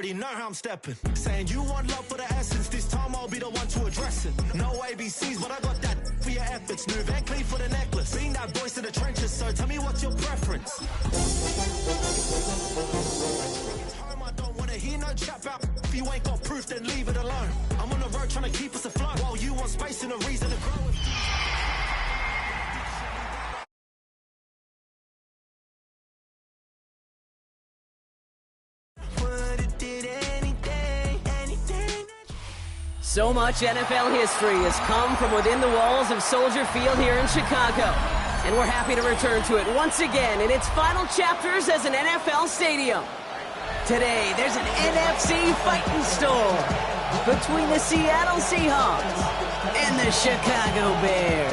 Already know how I'm stepping. Saying you want love for the essence, this time I'll be the one to address it. No ABCs, but I got that for your efforts. New Van Cleef for the necklace. Being that voice in the trenches, so tell me what's your preference. Time I don't wanna hear no chat about. If you ain't got proof, then leave it alone. I'm on the road trying to keep us afloat, while you want space and a reason to grow. So much NFL history has come from within the walls of Soldier Field here in Chicago. And we're happy to return to it once again in its final chapters as an NFL stadium. Today, there's an NFC fighting storm between the Seattle Seahawks and the Chicago Bears.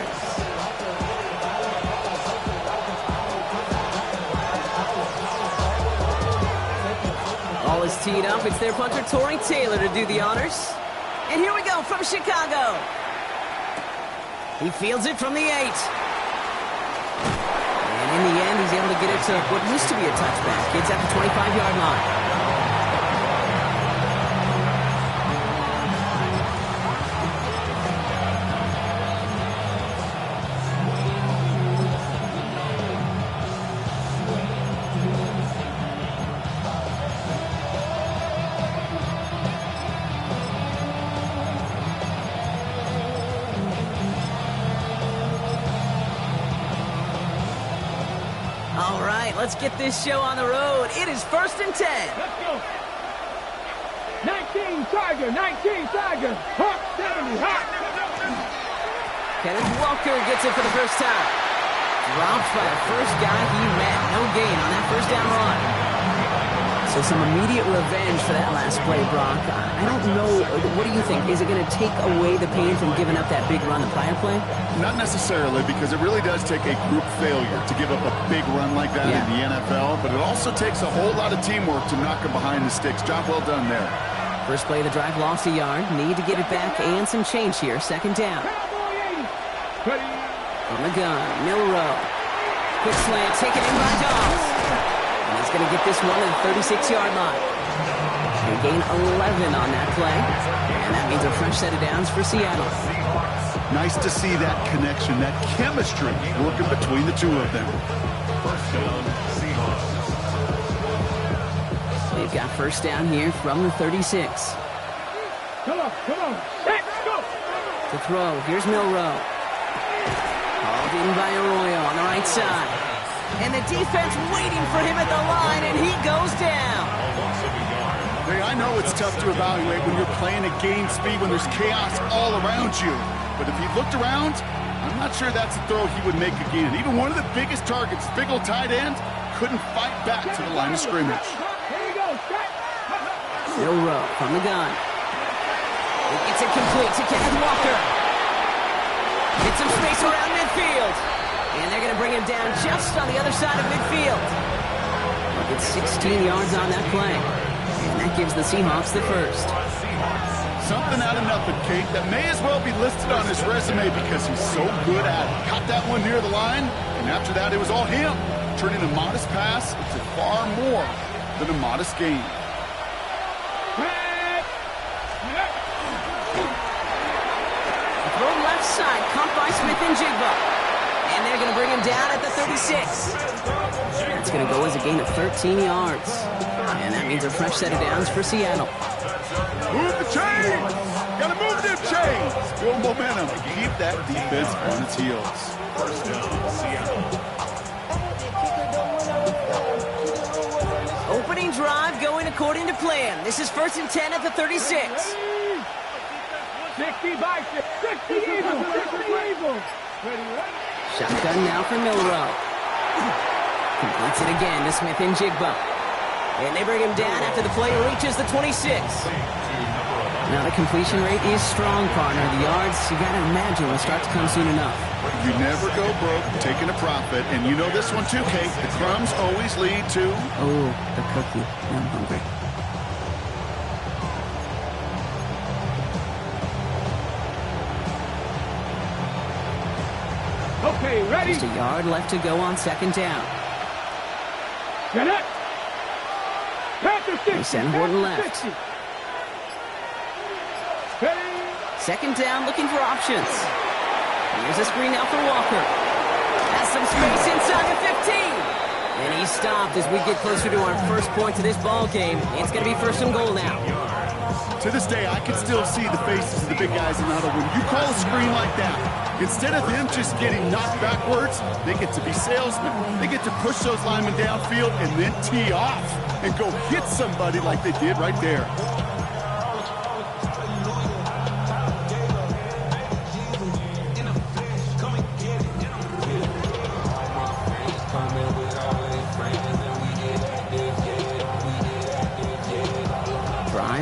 All is teed up. It's their punter, Torrey Taylor, to do the honors. And here we go from Chicago. He fields it from the 8. And in the end, he's able to get it to what used to be a touchback. It's at the 25-yard line. All right, let's get this show on the road. It is 1st and 10. Let's go. 19 Tiger, 19 Tiger. Hawk 70, Hawk. Kenneth Walker gets it for the first time. Dropped by the first guy he met. No gain on that first down run. So some immediate revenge for that last play, Brock. I don't know. What do you think? Is it going to take away the pain from giving up that big run the prior play? Not necessarily, because it really does take a group failure to give up a big run like that in the NFL, but it also takes a whole lot of teamwork to knock him behind the sticks. Job well done there. First play of the drive lost a yard. Need to get it back and some change here. 2nd down. From the gun, Milrow. Quick slant, taken in by Dobbs. And he's going to get this one at the 36-yard line. They gain 11 on that play. And that means a fresh set of downs for Seattle. Nice to see that connection, that chemistry working between the two of them. First down, Seahawks. They've got first down here from the 36. Come on, let's go. To throw, here's Milrow. Hauled in by Arroyo on the right side. And the defense waiting for him at the line, and he goes down. Hey, I know it's tough to evaluate when you're playing at game speed, when there's chaos all around you. But if he looked around, I'm not sure that's a throw he would make again. Even one of the biggest targets, big old tight end, couldn't fight back to the line of scrimmage. Milrow from the gun. It's incomplete to Kenneth Walker. Get some space around midfield. And they're going to bring him down just on the other side of midfield. It's 16 yards on that play. And that gives the Seahawks the first. Something out of nothing, Kate, that may as well be listed on his resume because he's so good at it. Caught that one near the line, and after that it was all him, turning a modest pass into far more than a modest gain. Throw left side, caught by Smith and Jigba. And they're going to bring him down at the 36. That's going to go as a gain of 13 yards. And that means a fresh set of downs for Seattle. Move the chains! Gotta move them chains! Build momentum. Keep that defense on its heels. First down, Seattle. Opening drive going according to plan. This is 1st and 10 at the 36. 60 by 60 Eagles, 60 Eagles. Shotgun now for Milrow. Completes it again to Smith and Jigba. And they bring him down after the play reaches the 26. Now the completion rate is strong, partner. The yards, you got to imagine, will start to come soon enough. You never go broke taking a profit, and you know this one too, Kate. The crumbs always lead to... Oh, the cookie. I'm hungry. Okay, ready? Just a yard left to go on 2nd down. Get it. Panther stick. They send Horton left. 50. Second down, looking for options. Here's a screen out for Walker. Has some space inside the 15. And he's stopped as we get closer to our first point of this ball game. It's going to be first and goal now. To this day, I can still see the faces of the big guys in the huddle. When you call a screen like that, instead of them just getting knocked backwards, they get to be salesmen. They get to push those linemen downfield and then tee off and go hit somebody like they did right there.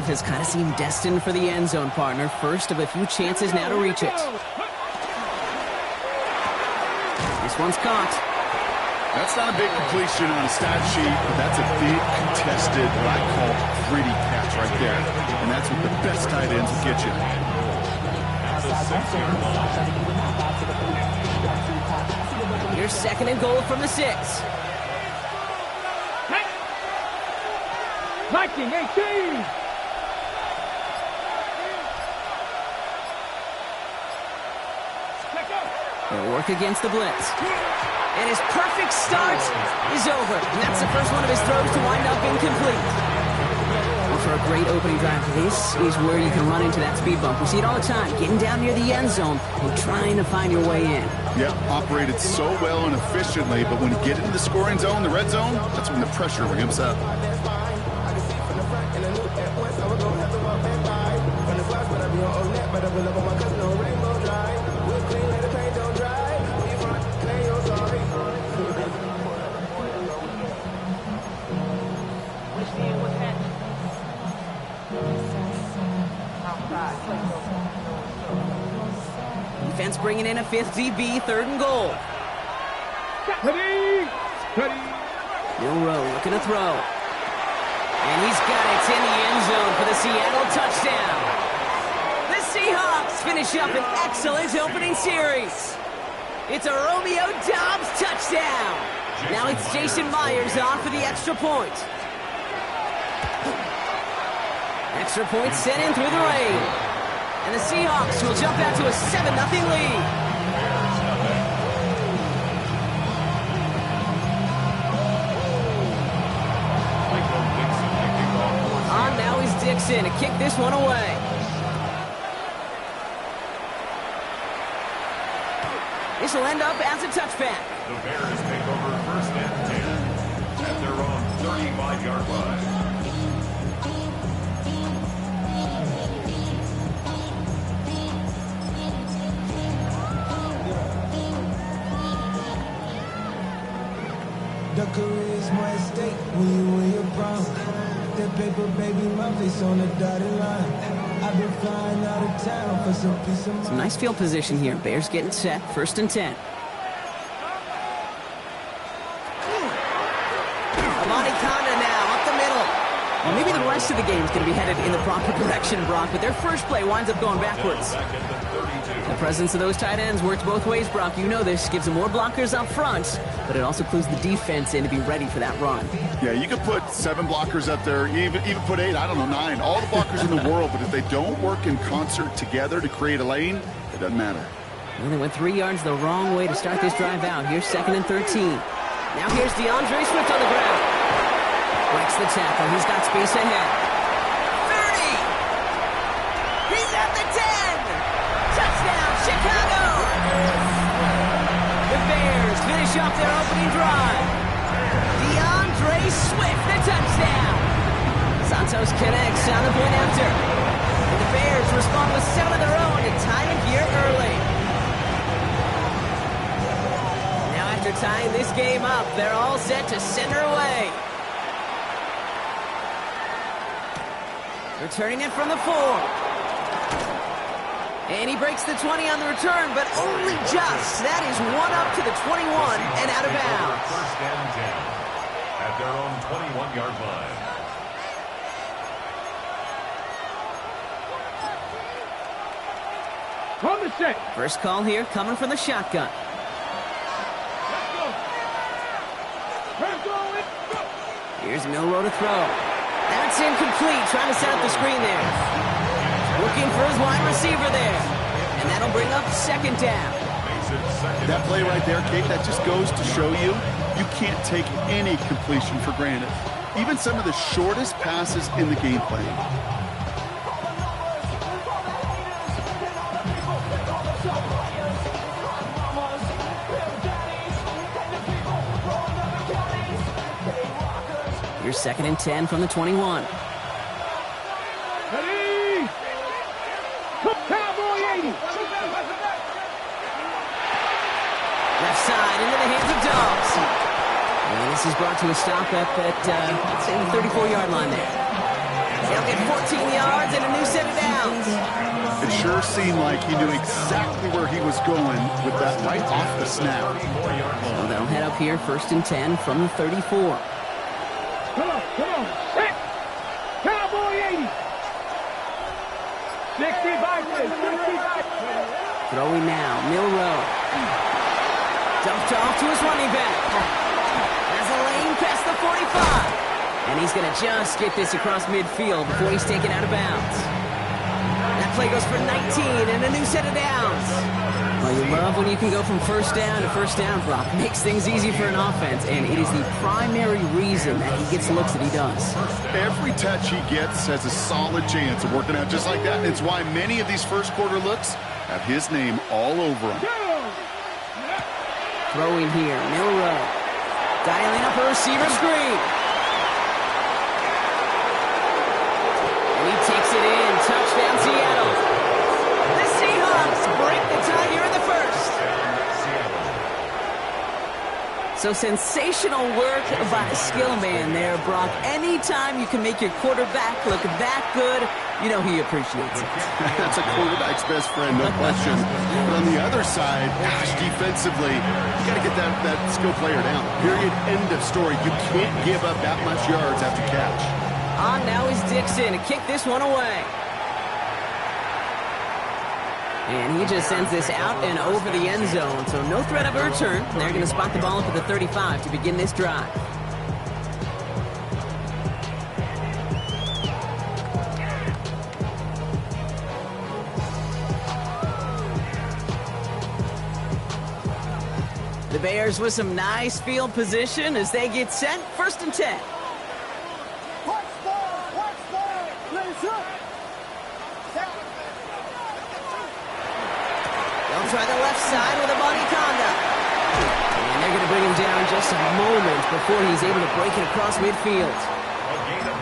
Has kind of seemed destined for the end zone, partner. First of a few chances now to reach it. This one's caught. That's not a big completion on a stat sheet, but that's a big contested, what I call gritty catch right there. And that's what the best tight ends will get you. Here's second and goal from the 6. Viking 18. They'll work against the blitz. And his perfect start is over. And that's the first one of his throws to wind up incomplete. Well, for a great opening drive, this is where you can run into that speed bump. We see it all the time, getting down near the end zone and trying to find your way in. Yeah, operated so well and efficiently, but when you get into the scoring zone, the red zone, that's when the pressure ramps up. Defense bringing in a 5th DB, third and goal. Milrow looking to throw. And he's got it in the end zone for the Seattle touchdown. The Seahawks finish up an excellent opening series. It's a Romeo Doubs touchdown. Now it's Jason Myers on for the extra point. Extra point sent in through the rain. And the Seahawks will jump out to a 7-0 lead. On now is Dixon to kick this one away. This will end up as a touchback. The Bears take over first and 10 at their own 35-yard line. The career's my estate when you wear your brown. That paper baby, my face on the dotted line. I've been flying out of town for some peace of mind. Some nice field position here. Bears getting set, first and 10. Amani Kanda now up the middle. Well, maybe the rest of the game is going to be headed in the proper direction, Brock, but their first play winds up going backwards. The presence of those tight ends works both ways, Brock. You know this. Gives them more blockers up front, but it also clues the defense in to be ready for that run. Yeah, you could put 7 blockers up there, even put 8, I don't know, 9. All the blockers in the world, but if they don't work in concert together to create a lane, it doesn't matter. Well, they went 3 yards the wrong way to start this drive out. Here's second and 13. Now here's DeAndre Swift on the ground. Breaks the tackle. He's got space ahead. 30! He's at the 10! Touchdown, Chicago! The Bears finish off their opening drive. DeAndre Swift, the touchdown. Santos connects on the point after. And the Bears respond with 7 of their own to tie it here early. Now after tying this game up, they're all set to send her away. Returning it from the 4. And he breaks the 20 on the return, but only just. That is one up to the 21 and out of bounds. First and 10 at their own 21-yard line. On the set. First call here coming from the shotgun. Let's go. Let's go. Here's Milrow to throw. That's incomplete, trying to set up the screen there. Looking for his wide receiver there. And that'll bring up second down. That play right there, Kate, that just goes to show you, you can't take any completion for granted. Even some of the shortest passes in the game plan. Here's 2nd and 10 from the 21. Ready? Cowboy 80. Left side into the hands of Dobbs. And this is brought to a stop up at, let's say, the 34-yard line there. They'll get 14 yards and a new set of downs. It sure seemed like he knew exactly where he was going with that right off the snap. So they'll head up here, 1st and 10 from the 34. Come on. Set. Cowboy 80. 65. Throwing now, Milrow. Dumped off to his running back. Has a lane past the 45. And he's going to just get this across midfield before he's taken out of bounds. That play goes for 19 and a new set of downs. Well, you love when you can go from first down to first down, Brock. Makes things easy for an offense, and it is the primary reason that he gets the looks that he does. Every touch he gets has a solid chance of working out just like that. And it's why many of these first quarter looks have his name all over them. Throwing here, Milrow. Dialing up a receiver screen. And he takes it in. Touchdown, Seattle. The Seahawks break the tie here in the first. So sensational work by the skill man there, Brock. Anytime you can make your quarterback look that good, you know he appreciates it. That's a quarterback's best friend, no question. But on the other side, gosh, defensively, you got to get that skill player down. Period, end of story. You can't give up that much yards after catch. On now is Dixon to kick this one away. And he just sends this out and over the end zone, so no threat of a return. They're going to spot the ball up at the 35 to begin this drive. The Bears with some nice field position as they get set. 1st and 10. They'll try the left side with a body conduct. And they're going to bring him down just a moment before he's able to break it across midfield.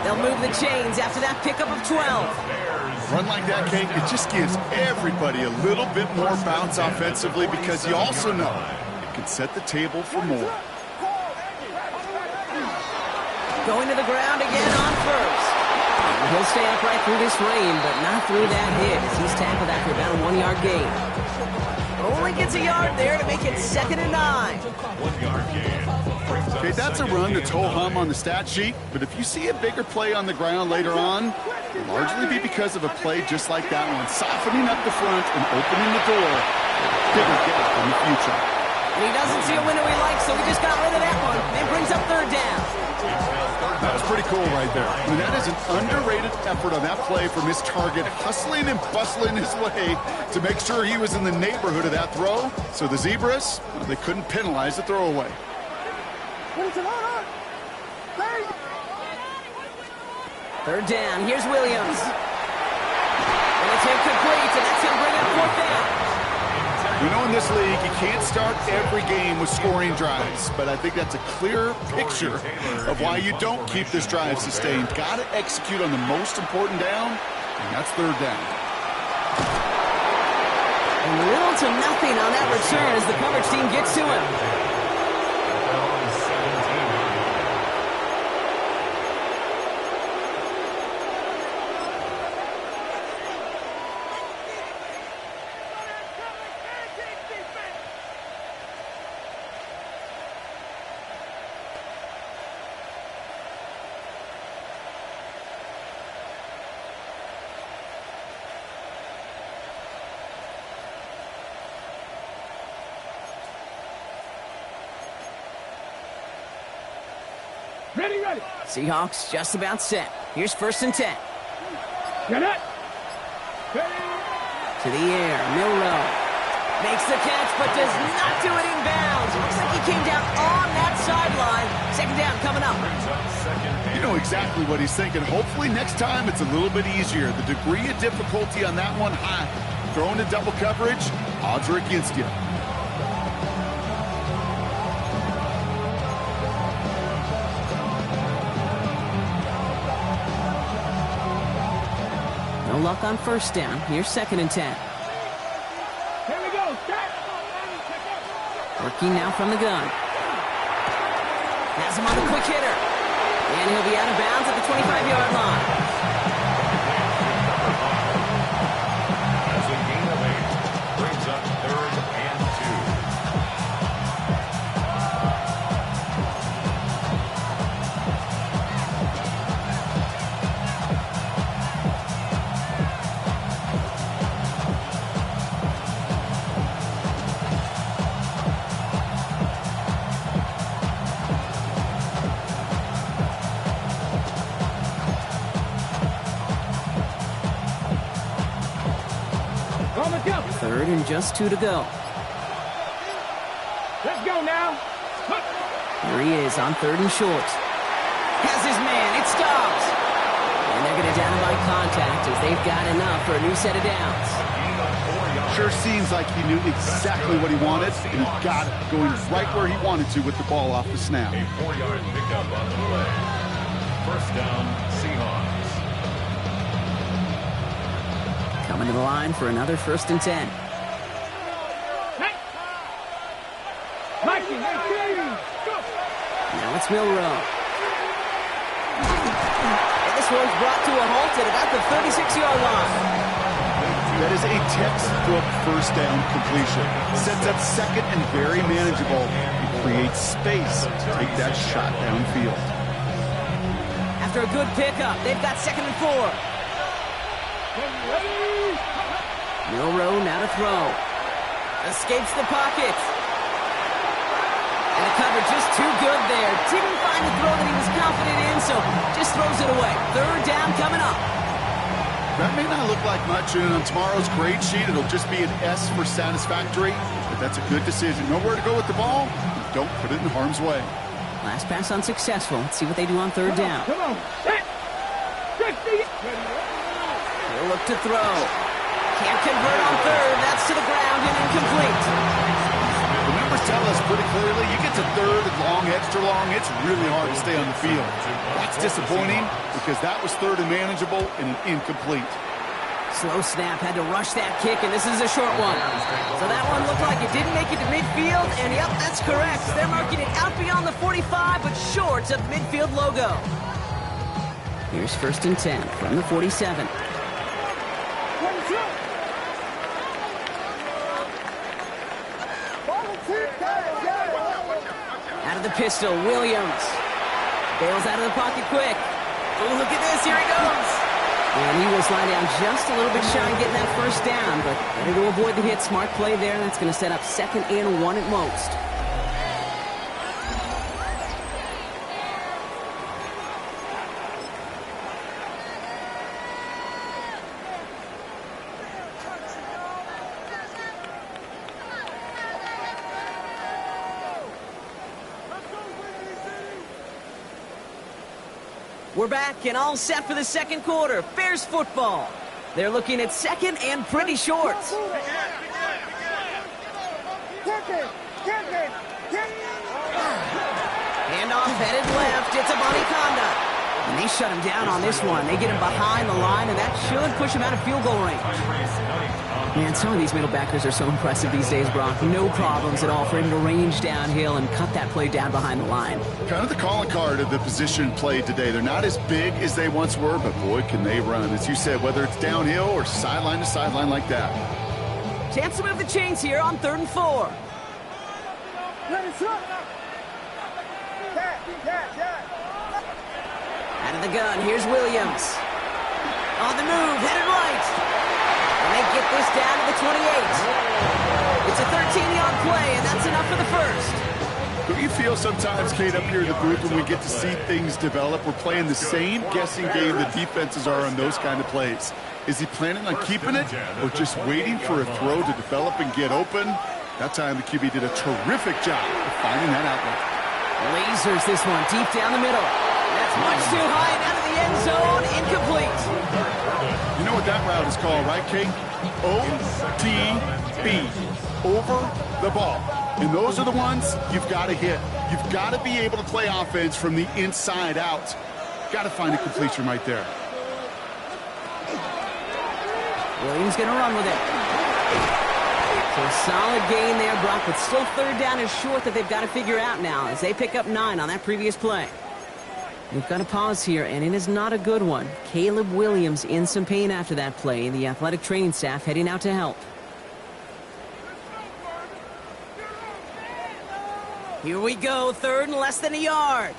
They'll move the chains after that pickup of 12. Run like that, Kate, it just gives everybody a little bit more bounce offensively because you also know it can set the table for more. Going to the ground again on first. He'll stay upright through this rain, but not through that hit as he's tackled after about a 1-yard gain. Only gets a yard there to make it 2nd and 9. 1-yard gain. Okay, that's a run that's ho-hum on the stat sheet, but if you see a bigger play on the ground later on, it'll largely be because of a play just like that one, softening up the front and opening the door for a bigger gap in the future. And he doesn't see a window he likes, so he just got rid of that one. And brings up 3rd down. That was pretty cool right there. I mean, that is an underrated effort on that play from his target, hustling and bustling his way to make sure he was in the neighborhood of that throw. So the Zebras, well, they couldn't penalize the throwaway. 3rd down. Here's Williams. And it's incomplete, and that's going to bring up 4th down. You know, in this league, you can't start every game with scoring drives, but I think that's a clear picture of why you don't keep this drive sustained. Got to execute on the most important down, and that's 3rd down. And little to nothing on that return as the coverage team gets to him. Ready, ready. Seahawks just about set. Here's 1st and 10. Get it. Ready. To the air, Milrow. Makes the catch, but does not do it in bounds. Looks like he came down on that sideline. 2nd down coming up. You know exactly what he's thinking. Hopefully next time it's a little bit easier. The degree of difficulty on that one high. Thrown in double coverage, odds are against you. No luck on 1st down. Here's 2nd and 10. Here we go. Start. Working now from the gun. Has him on the quick hitter. And he'll be out of bounds at the 25-yard line. That's a gain of 8. Brings up 3rd and 3rd and just 2 to go. Let's go now. Here he is on 3rd and short. Has his man. It stops. And they're going to down by contact as they've got enough for a new set of downs. Sure seems like he knew exactly what he wanted, and he got it, going right where he wanted to with the ball off the snap. A 4-yard pickup on the play. 1st down, Seahawks. Coming to the line for another 1st and 10. Hey. Mikey, hey, Now it's Milrow. And this one's brought to a halt at about the 36-yard line. That is a textbook 1st down completion. Sets up 2nd and very manageable. He creates space to take that shot downfield. After a good pickup, they've got 2nd and 4. Milrow now to throw. Escapes the pocket. And the cover just too good there. Didn't find the throw that he was confident in, so just throws it away. 3rd down coming up. That may not look like much, and on tomorrow's grade sheet, it'll just be an S for satisfactory, but that's a good decision. Nowhere to go with the ball, don't put it in harm's way. Last pass unsuccessful. Let's see what they do on 3rd down. Come on. Set. 60. He'll look to throw. Can't convert on 3rd. That's to the ground and incomplete. The numbers tell us pretty clearly, you get to 3rd and long, extra long, it's really hard to stay on the field. That's disappointing because that was 3rd and manageable and an incomplete. Slow snap, had to rush that kick, and this is a short one. So that one looked like it didn't make it to midfield, and yep, that's correct. They're marking it out beyond the 45, but short of the midfield logo. Here's 1st and 10 from the 47. Out of the pistol, Williams. Bails out of the pocket quick. Oh, look at this, here he goes. And he was lying down just a little bit shy of getting that 1st down, but better to avoid the hit. Smart play there. That's going to set up 2nd and 1 at most. We're back and all set for the 2nd quarter. Bears football. They're looking at 2nd and pretty short. Handoff headed left. It's a Conda. And they shut him down on this one. They get him behind the line, and that should push him out of field goal range. Man, some of these middle backers are so impressive these days, Brock. No problems at all for him to range downhill and cut that play down behind the line. Kind of the calling card of the position played today. They're not as big as they once were, but boy, can they run. As you said, whether it's downhill or sideline to sideline like that. Chance to move the chains here on 3rd and 4. Out of the gun, here's Williams. On the move, headed right. And they get this down to the 28. It's a 13-yard play, and that's enough for the 1st. Don't you feel sometimes, Kate, up here in the booth when we get to see things develop, we're playing the same guessing game the defenses are on those kind of plays? Is he planning on keeping it or just waiting for a throw to develop and get open? That time the QB did a terrific job of finding that outlet. Lasers this one deep down the middle. That's much too high and out of the end zone. Incomplete. You know what that route is called, right, Kate? OTB. Over the ball. And those are the ones you've got to hit. You've got to be able to play offense from the inside out. Got to find a completion right there. Williams going to run with it. So a solid gain there, Brock, but still third down is short that they've got to figure out now as they pick up 9 on that previous play. We've got to pause here, and it is not a good one. Caleb Williams in some pain after that play. The athletic training staff heading out to help. Here we go, third and less than a yard.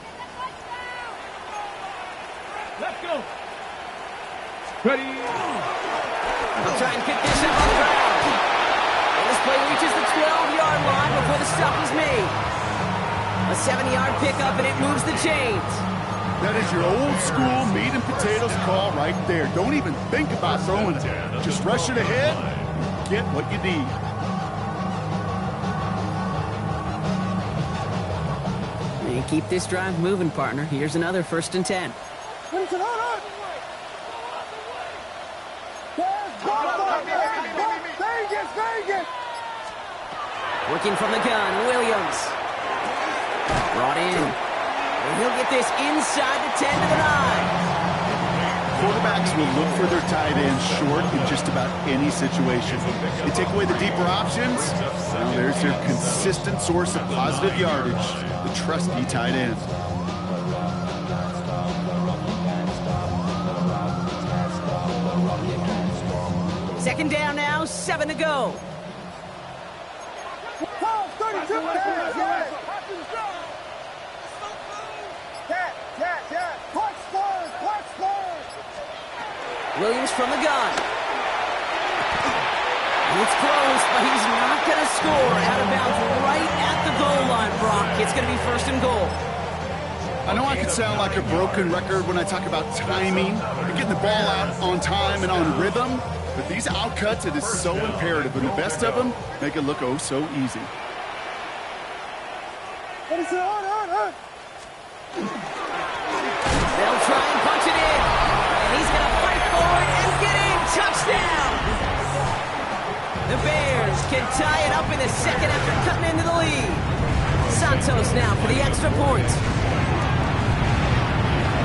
Let's go. Ready. They'll try and pick this up on the ground. And this play reaches the 12-yard line before the stop is made. A 7-yard pickup, and it moves the chains. That is your old school meat and potatoes call right there. Don't even think about throwing it. Just rush it ahead and get what you need. And keep this drive moving, partner. Here's another 1st and 10. Working from the gun, Williams. Brought in. And he'll get this inside the 10 to the 9. Quarterbacks will look for their tight ends short in just about any situation. They take away the deeper options. Now there's their consistent source of positive yardage, the trusty tight end. Second down now, 7 to go. Williams from the gun. And it's close, but he's not going to score out of bounds right at the goal line, Brock. It's going to be 1st and goal. I know I can sound like a broken record when I talk about timing and getting the ball out on time and on rhythm, but these outcuts, it is so imperative, and the best of them make it look oh so easy. They'll try and punch it in, and he's going to fight forward and get in. Touchdown! The Bears can tie it up in the second after cutting into the lead. Santos now for the extra point.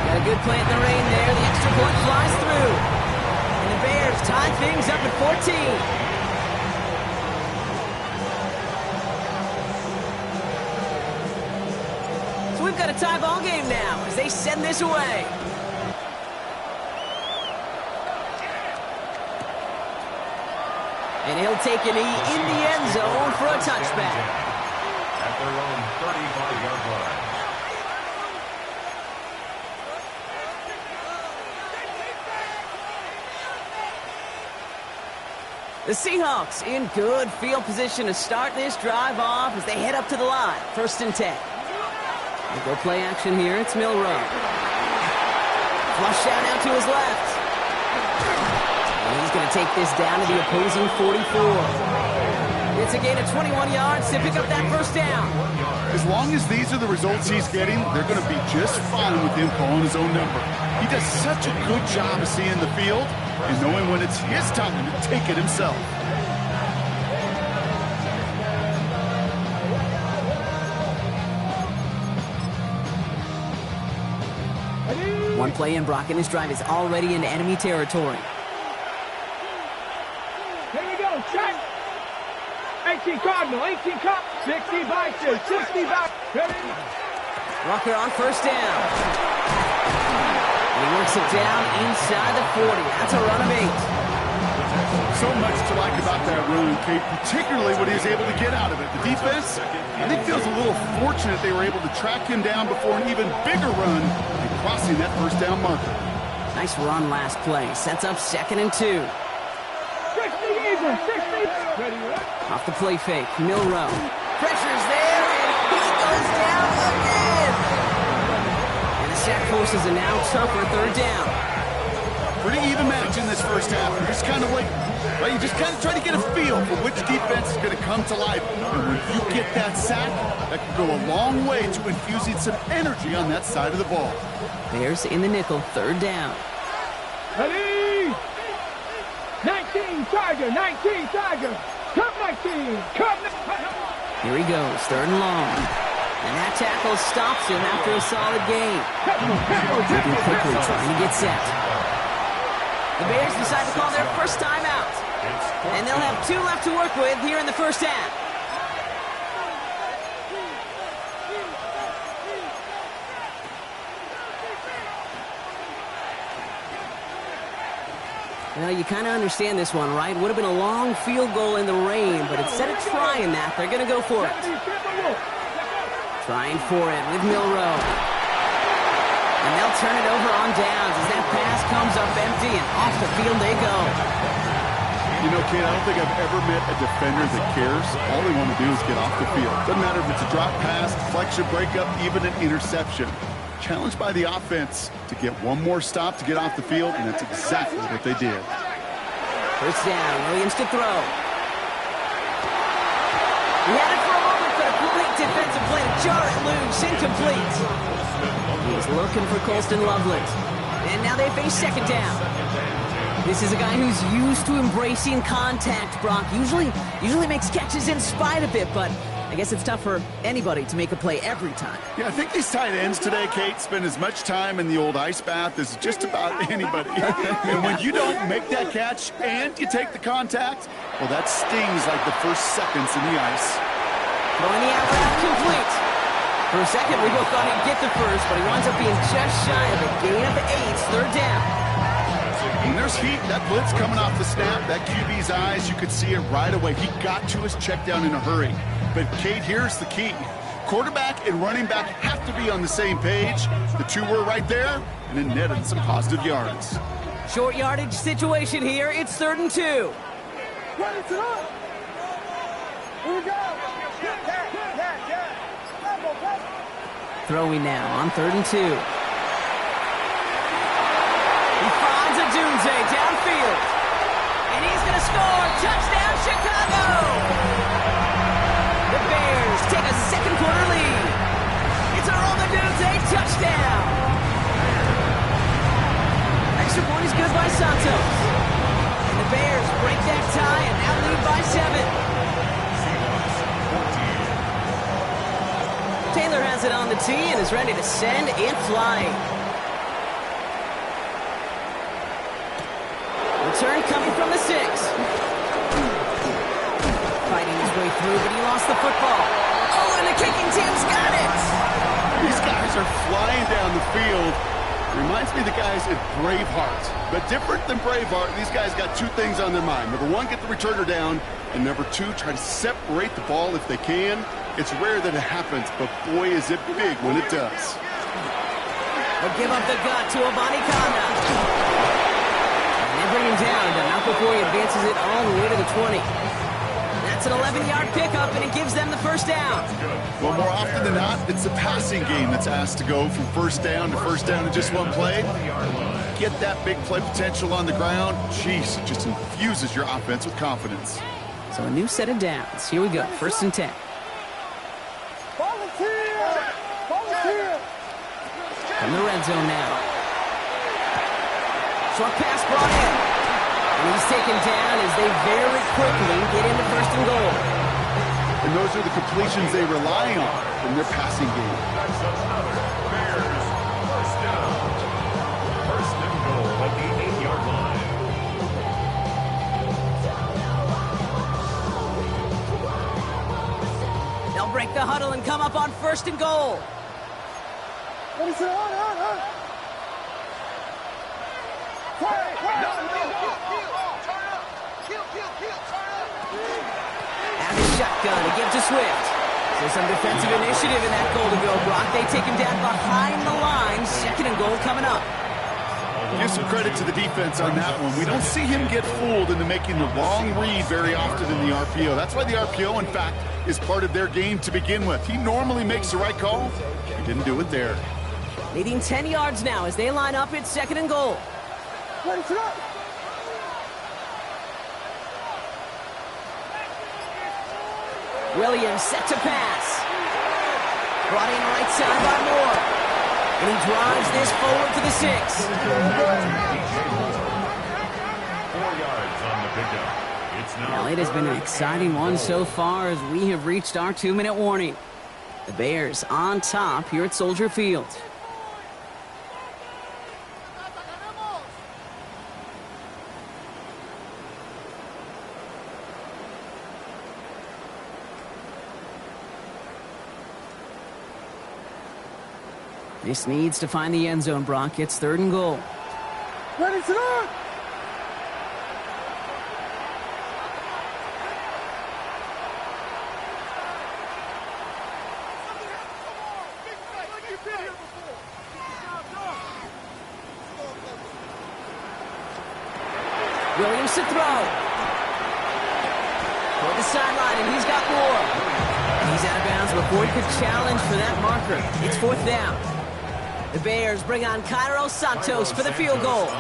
Got a good plant in the rain there. The extra point flies through. And the Bears tie things up at 14. So we've got a tie ball game now as they send this away. And he'll take a knee in the end zone for a touchback. At their own 35-yard line. The Seahawks in good field position to start this drive off as they head up to the line. 1st and 10. We'll go play action here. It's Milrow. Flush down out to his left. And he's going to take this down to the opposing 44. It's a gain of 21 yards to pick up that 1st down. As long as these are the results he's getting, they're going to be just fine with him calling his own number. He does such a good job of seeing the field and knowing when it's his time to take it himself. One play in, Brock, and his drive is already in enemy territory. Here we go, check. 18 Cardinal, 18 Cop, 60 Bison, 60 back. Ready? Rucker on 1st down. And he works it down inside the 40. That's a run of 8. So much to like about that run, Kate, particularly what he was able to get out of it. The defense, I think, feels a little fortunate they were able to track him down before an even bigger run and crossing that 1st down marker. Nice run last play. Sets up 2nd and 2. 60 even, 60. Ready, Off the play fake, Milrow. Pressure's there, and he goes forces a now tougher third down. Pretty even match in this first half. You're just kind of like, right, you just kind of try to get a feel for which defense is going to come to life. And when you get that sack, that can go a long way to infusing some energy on that side of the ball. Bears in the nickel, third down. Ready? 19 Tiger, 19 Tiger. Come 19, come 19. Here he goes, third and long. And that tackle stops him after a solid gain. Moving quickly, trying to get set. The Bears decide to call their first time out. And they'll have 2 left to work with here in the first half. Well, you kind of understand this one, right? Would have been a long field goal in the rain, but instead of trying that, they're going to go for it. Trying for it with Milrow. And they'll turn it over on downs as that pass comes up empty, and off the field they go. You know, Kate, I don't think I've ever met a defender that cares. All they want to do is get off the field. Doesn't matter if it's a drop pass, deflection, breakup, even an interception. Challenged by the offense to get one more stop to get off the field, and that's exactly what they did. First down, Williams to throw. He had it for a moment, but a complete defensive play to jar it loose, incomplete. He's looking for Colston Loveland. And now they face second down. This is a guy who's used to embracing contact, Brock. Usually makes catches in spite of it, but I guess it's tough for anybody to make a play every time. Yeah, I think these tight ends today, Kate, spend as much time in the old ice bath as just about anybody. And when you don't make that catch and you take the contact, well, that stings like the first seconds in the ice. Throwing the out route complete. For a second, we both thought he'd get the first, but he winds up being just shy of a gain of 8, third down. When there's heat, that blitz coming off the snap, that QB's eyes, you could see it right away. He got to his check down in a hurry. But, Kate, here's the key. Quarterback and running back have to be on the same page. The two were right there, and it netted some positive yards. Short yardage situation here. It's 3rd and 2. Here we go. Throwing now on 3rd and 2. He finds a Dunze downfield. And he's going to score. Touchdown, Chicago! The Bears take a second quarter lead. It's a Roma Dunze touchdown. Extra point is good by Santos. And the Bears break that tie and now lead by 7. Taylor has it on the tee and is ready to send it flying. Return coming from the 6. Fighting his way through, but he lost the football. Oh, and the kicking team's got it! These guys are flying down the field. Reminds me of the guys at Braveheart. But different than Braveheart, these guys got 2 things on their mind. Number 1, get the returner down. And number 2, try to separate the ball if they can. It's rare that it happens, but boy, is it big when it does. They'll give up the gut to Obani Kanda. And they bring him down, but not before he advances it all the way to the 20. That's an 11-yard pickup, and it gives them the first down. Well, more often than not, it's the passing game that's asked to go from first down to first down in just one play. Get that big play potential on the ground. Jeez, it just infuses your offense with confidence. So a new set of downs. Here we go, 1st and 10. From the red zone now. Short pass brought in. And he's taken down as they very quickly get into 1st and goal. And those are the completions they rely on in their passing game. That's another Bears first down. 1st and goal at the 8-yard line. They'll break the huddle and come up on 1st and goal. Out his shotgun to give to Swift. So some defensive initiative in that goal to go, Brock. They take him down behind the line. 2nd and goal coming up. Give some credit to the defense on that one. We don't see him get fooled into making the wrong read very often in the RPO. That's why the RPO, in fact, is part of their game to begin with. He normally makes the right call. He didn't do it there. Leading 10 yards now as they line up at 2nd and goal. Williams set to pass. Brought in right side by Moore. And he drives this forward to the 6. 4 yards on the pickup. It's now Well, it has been an exciting one so far as we have reached our 2-minute warning. The Bears on top here at Soldier Field. This needs to find the end zone, Brock. It's 3rd and goal. Ready to go! Williams to throw. Toward the sideline, and he's got more. He's out of bounds before he could challenge for that marker. It's 4th down. The Bears bring on Cairo Santos for the field goal.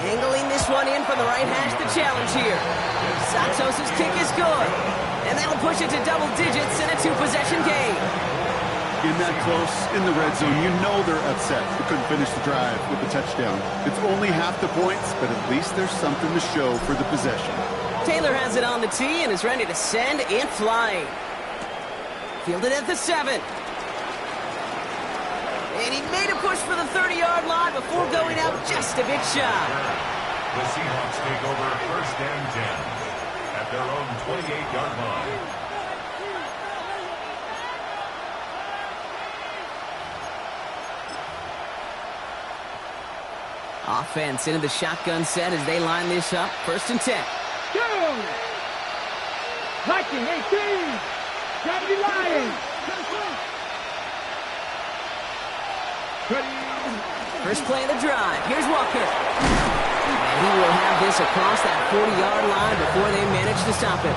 Angling this one in from the right hash to challenge here. Santos' kick is good. And that'll push it to double digits in a 2-possession game. In that close, in the red zone, you know they're upset. They couldn't finish the drive with the touchdown. It's only half the points, but at least there's something to show for the possession. Taylor has it on the tee and is ready to send it flying. Fielded at the 7. And he made a push for the 30-yard line before going out just a bit shy. the Seahawks take over 1st and 10 at their own 28-yard line. Offense into the shotgun set as they line this up. 1st and 10. Go! Viking 18! Gravity Lions! First play of the drive. Here's Walker. And he will have this across that 40-yard line before they manage to stop it.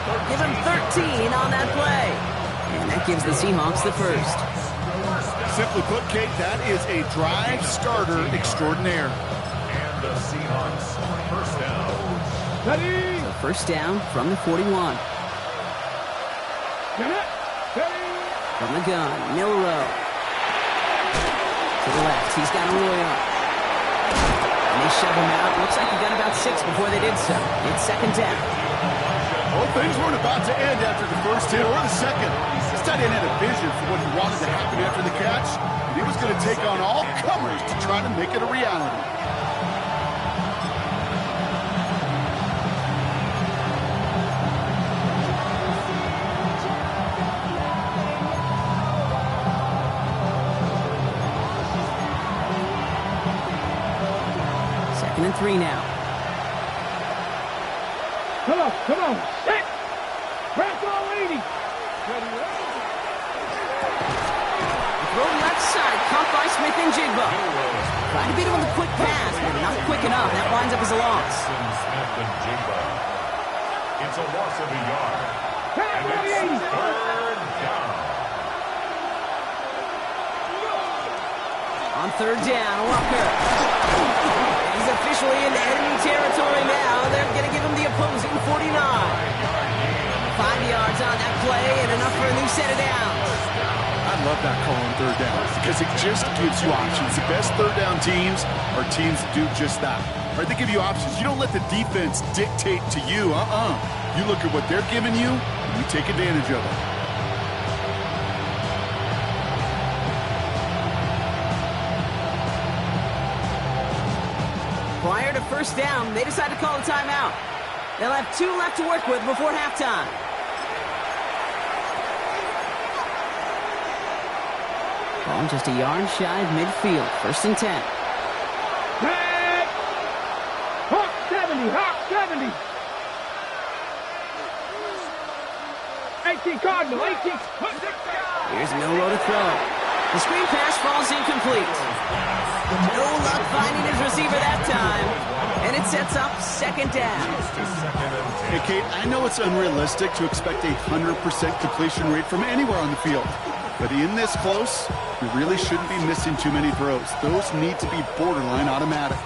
They'll give him 13 on that play. And that gives the Seahawks the first. Simply put, Kate, that is a drive starter extraordinaire. And the Seahawks 1st down. Ready! So 1st down from the 41. Get it! Ready! From the gun, Milrow. To the left, he's got Arroyo. And they shove him out. Looks like he got about 6 before they did so. It's 2nd down. Well, things weren't about to end after the first hit or the second. This tight end had a vision for what he wanted to happen after the catch, and he was going to take on all comers to try to make it a reality. Second and 3 now. Come on, come on! Set! Press all 80! Ready, Throw left side, caught by Smith and Jigba. Tried to beat him with a quick pass, but not quick enough. That winds up as a loss. Smith and Jigba. It's a loss of a yard. And it's 3rd down. On 3rd down, Walker. He's officially in enemy territory now. They're going to give him the opposing 49. 5 yards on that play and enough for a new set of downs. I love that call on 3rd down because it just gives you options. The best 3rd down teams are teams that do just that. Right? They give you options. You don't let the defense dictate to you. You look at what they're giving you, and you take advantage of it. Prior to 1st down, they decide to call a timeout. They'll have 2 left to work with before halftime. Ball just a yard shy of midfield. 1st and 10. Head! Hawk 70! Hawk 70! 18 Cardinal, 18. Here's Milrow to throw. The screen pass falls incomplete. No luck finding his receiver that time. And it sets up 2nd down. Hey, Kate, I know it's unrealistic to expect a 100% completion rate from anywhere on the field. But in this close, you really shouldn't be missing too many throws. Those need to be borderline automatic.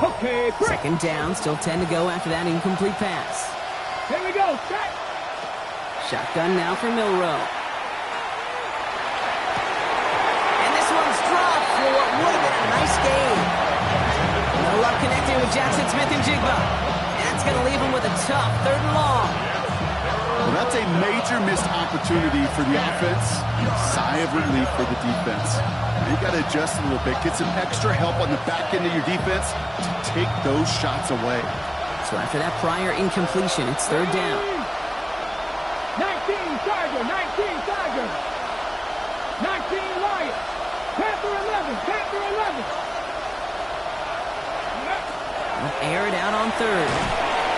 Okay, break. Second down, still 10 to go after that incomplete pass. Here we go, set. Shotgun now for Milrow. And this one's dropped for what would have been a nice gain. No luck connecting with Jackson Smith and Jigba. That's going to leave him with a tough 3rd and long. Well, that's a major missed opportunity for the offense. Sigh of relief for the defense. Now you got to adjust a little bit, get some extra help on the back end of your defense to take those shots away. So after that prior incompletion, it's 3rd down. 19 Tiger, 19 Tiger. 19 Lion. Panther 11, Panther 11. They'll air it out on 3rd.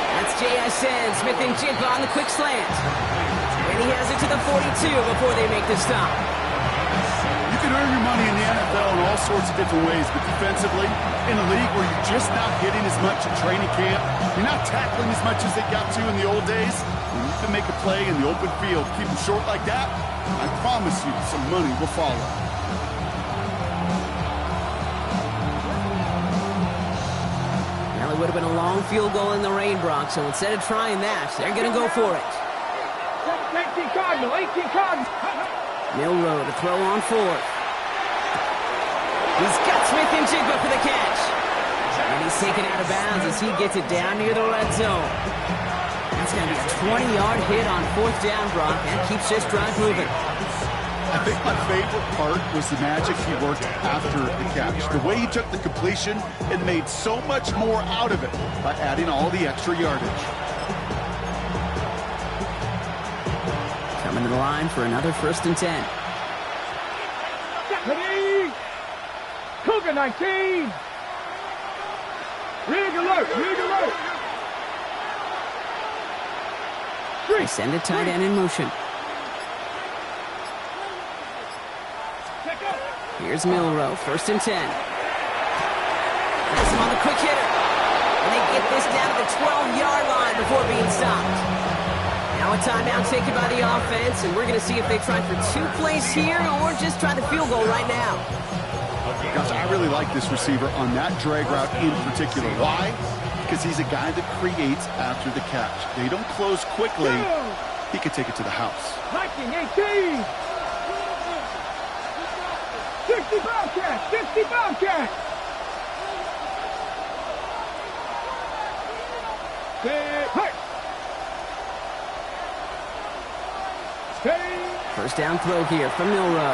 That's J.I.S.N. Smith and Jigba on the quick slant. And he has it to the 42 before they make the stop. You can earn your money in the NFL in all sorts of different ways, but defensively, in a league where you're just not hitting as much in training camp, you're not tackling as much as they got to in the old days, when you can make a play in the open field, keep them short like that, I promise you some money will follow. Well, it would have been a long field goal in the rain, Brock, so instead of trying that, they're going to go for it. 18 Cardinal, 18 Cardinal. Milrow to throw on 4th. He's got Smith and Jigba for the catch. And he's taken out of bounds as he gets it down near the red zone. That's going to be a 20-yard hit on 4th down, Brock. That keeps this drive moving. I think my favorite part was the magic he worked after the catch. The way he took the completion and made so much more out of it by adding all the extra yardage. Coming to the line for another 1st and 10. Ready. Cougar 19. Rig alert, rig alert. They send a tight end in motion. Here's Milrow, 1st and 10. Has him on the quick hitter. And they get this down to the 12-yard line before being stopped. Now a timeout taken by the offense, and we're going to see if they try for 2 plays here or just try the field goal right now. Guys, I really like this receiver on that drag route in particular. Why? Because he's a guy that creates after the catch. They don't close quickly. He could take it to the house. 19-18. 60 Bobcat, 60 Bobcat. Hey. First down throw here from Milrow.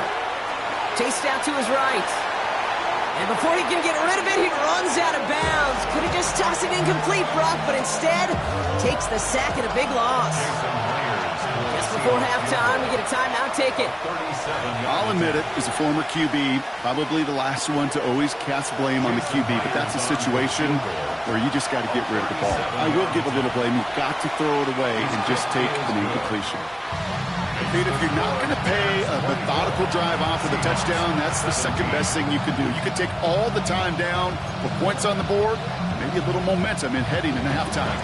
Chased out to his right. And before he can get rid of it, he runs out of bounds. Could have just tossed it incomplete, Brock, but instead takes the sack and a big loss. Just before halftime, we get a timeout taken. I'll admit it, as a former QB, probably the last one to always cast blame on the QB, but that's a situation where you just got to get rid of the ball. I will give a little blame. You've got to throw it away and just take an incompletion. If you're not going to pay a methodical drive off with a touchdown, that's the second best thing you can do. You can take all the time down, put points on the board, maybe a little momentum in heading into halftime.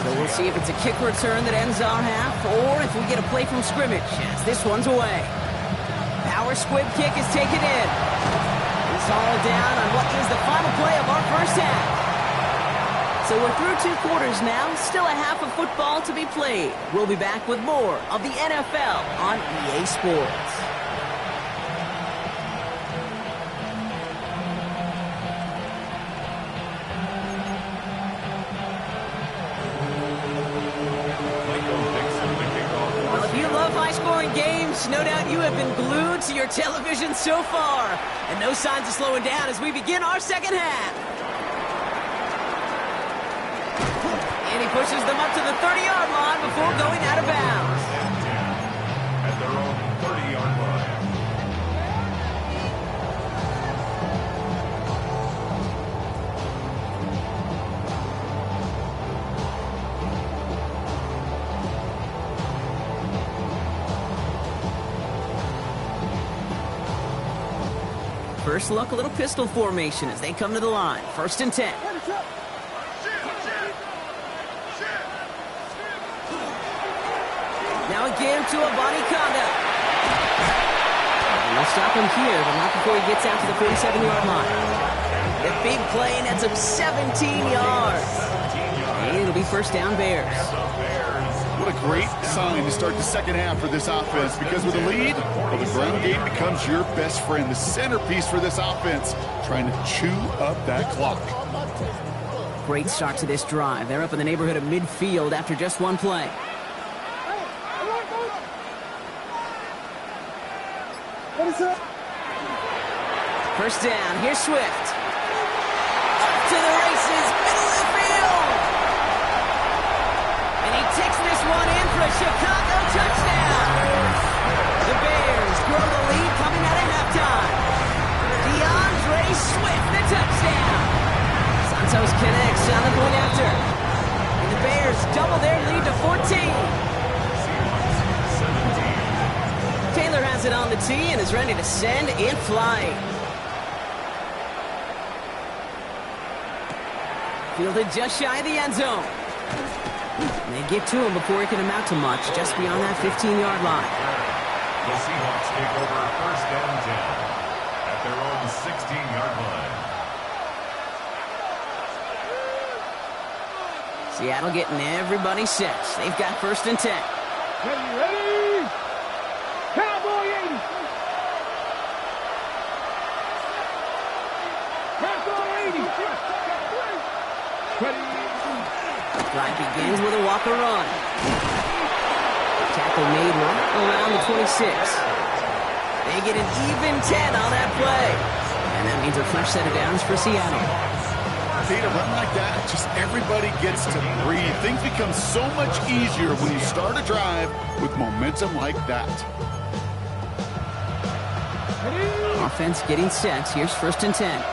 So we'll see if it's a kick return that ends our half, or if we get a play from scrimmage as this one's away. Power squib kick is taken in. It's all down on what is the final play of our first half. So we're through 2 quarters now, still a half of football to be played. We'll be back with more of the NFL on EA Sports. Well, if you love high-scoring games, no doubt you have been glued to your television so far. And no signs of slowing down as we begin our second half. And he pushes them up to the 30-yard line before going out of bounds. At their own 30-yard line. First look, a little pistol formation as they come to the line. 1st and 10. Now again to a body conduct. And they'll stop him here, but not before he gets out to the 47-yard line. The big play nets him 17 yards. And it'll be 1st down Bears. What a great sign to start the second half for this offense, because with a lead, well, the ground game becomes your best friend, the centerpiece for this offense, trying to chew up that clock. Great start to this drive. They're up in the neighborhood of midfield after just one play. First down, here's Swift. Up to the races, middle of the field. And he takes this one in for a Chicago touchdown. The Bears grow the lead coming out of halftime. DeAndre Swift, the touchdown. Santos connects on the point after. And the Bears double their lead to 14. Taylor has it on the tee and is ready to send it flying. Fielded just shy of the end zone. And they get to him before he can amount to much, just beyond that 15-yard line. The Seahawks take over 1st and 10 at their own 16-yard line. Seattle getting everybody set. They've got 1st and 10. Ready? Cowboy 80. Cowboy 80. Ready? Drive begins with a Walker run. Tackle made right around the 26. They get an even 10 on that play. And that means a fresh set of downs for Seattle. See, a run like that, just everybody gets to breathe. Things become so much easier when you start a drive with momentum like that. Offense getting set. Here's 1st and 10.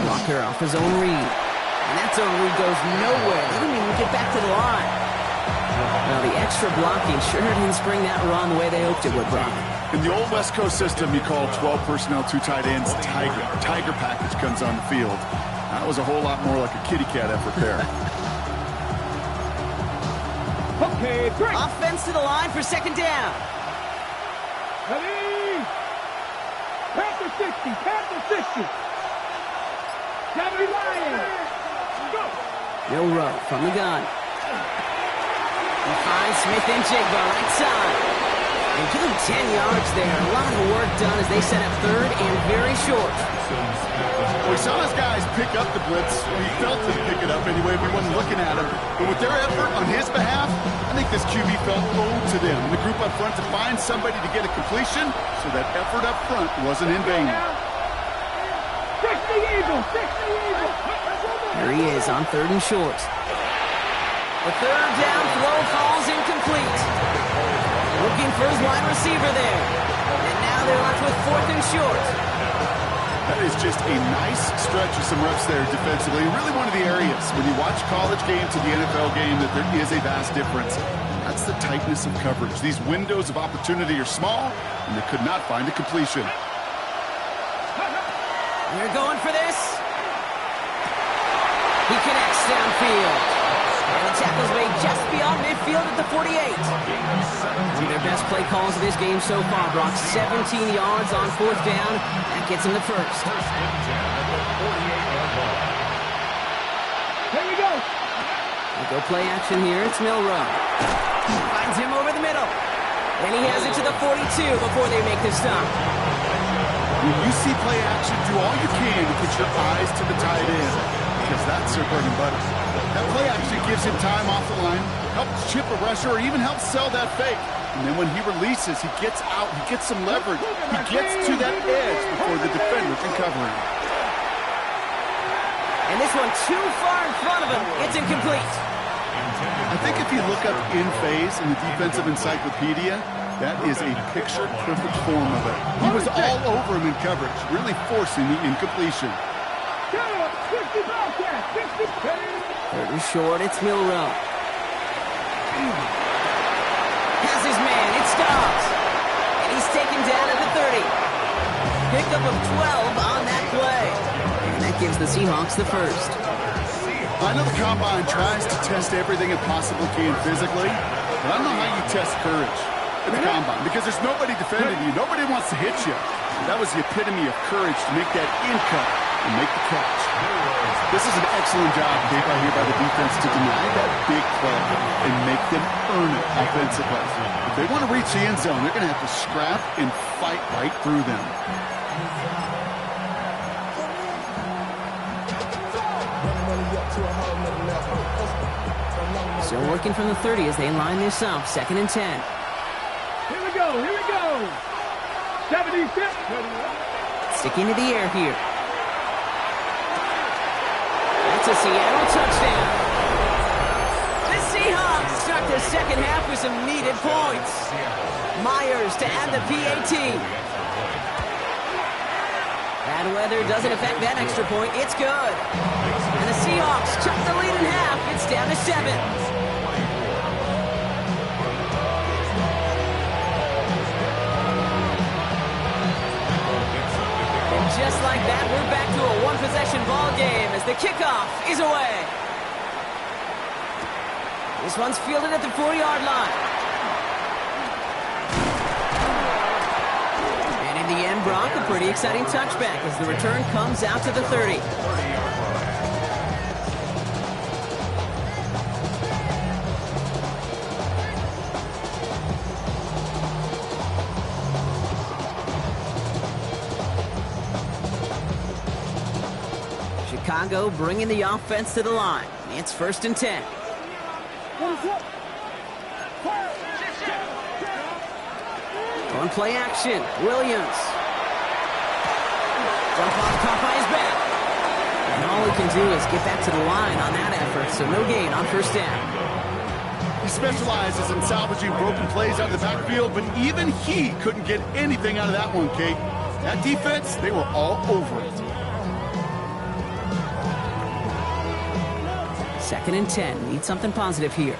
Walker off his own read. And that zone read goes nowhere. They didn't even get back to the line. Well, the extra blocking sure didn't spring that run the way they hoped it would, Brock. In the old West Coast system, you call 12 personnel, 2 tight ends, Tiger. Tiger package comes on the field. That was a whole lot more like a kitty cat effort there. Okay, break. Offense to the line for 2nd down. Ready? Panther 60, Panther 60. Johnny Ryan. Go. Milrow from the gun. He finds Smith and Jigba right side. And give him 10 yards there. A lot of work done as they set up 3rd and very short. We saw those guys pick up the blitz. We felt them pick it up anyway. We wasn't looking at him. But with their effort on his behalf, I think this QB felt owed to them. And the group up front to find somebody to get a completion, so that effort up front wasn't in vain. 60 Eagles, 60 Eagles. There he is on 3rd and short. The 3rd down throw falls incomplete. Looking for his wide receiver there. And now they're left with 4th and short. That is just a nice stretch of some reps there defensively. Really one of the areas when you watch college game to the NFL game that there is a vast difference. That's the tightness of coverage. These windows of opportunity are small, and they could not find a completion. They're going for this. He connects downfield. And the tackle's made just beyond midfield at the 48. One of their best play calls of this game so far, Brock. 17 yards on 4th down. That gets him the 1st. Here we go. We go play action here. It's Milrow. Finds him over the middle. And he has it to the 42 before they make the stop. When you see play action, do all you can to put your eyes to the tight end, because that's their bread and butter. That play action gives him time off the line, helps chip a rusher, or even helps sell that fake. And then when he releases, he gets out, he gets some leverage. He gets to that edge before the defender can cover him. And this one too far in front of him. It's incomplete. I think if you look up in phase in the defensive encyclopedia, that is a picture-perfect form of it. He was all over him in coverage, really forcing the incompletion. 3rd and short, it's Milrow. Has his man, it stops. And he taken down at the 30. Pickup of 12 on that play. And that gives the Seahawks the first. I know the Combine tries to test everything it possibly can physically, but I don't know how you test courage at the Combine because there's nobody defending you. Nobody wants to hit you. That was the epitome of courage to make that in cut and make the catch. This is an excellent job made right here by the defense to deny that big play and make them earn it offensively. If they want to reach the end zone, they're going to have to scrap and fight right through them. So working from the 30 as they line this up, 2nd and 10. Here we go, here we go. 76. Sticking to the air here. That's a Seattle touchdown. The Seahawks start the second half with some needed points. Myers to add the PAT. Bad weather doesn't affect that extra point. It's good. And the Seahawks chuck the lead in half. It's down to 7. Just like that, we're back to a one-possession ball game as the kickoff is away. This one's fielded at the 40-yard line. And in the end, Brock, a pretty exciting touchback as the return comes out to the 30. Chicago bringing the offense to the line. It's 1st and 10. On play action, Williams. Jump off top by his back. And all he can do is get back to the line on that effort, so no gain on 1st down. He specializes in salvaging broken plays out of the backfield, but even he couldn't get anything out of that one, Kate. That defense, they were all over it. 2nd and 10. Need something positive here.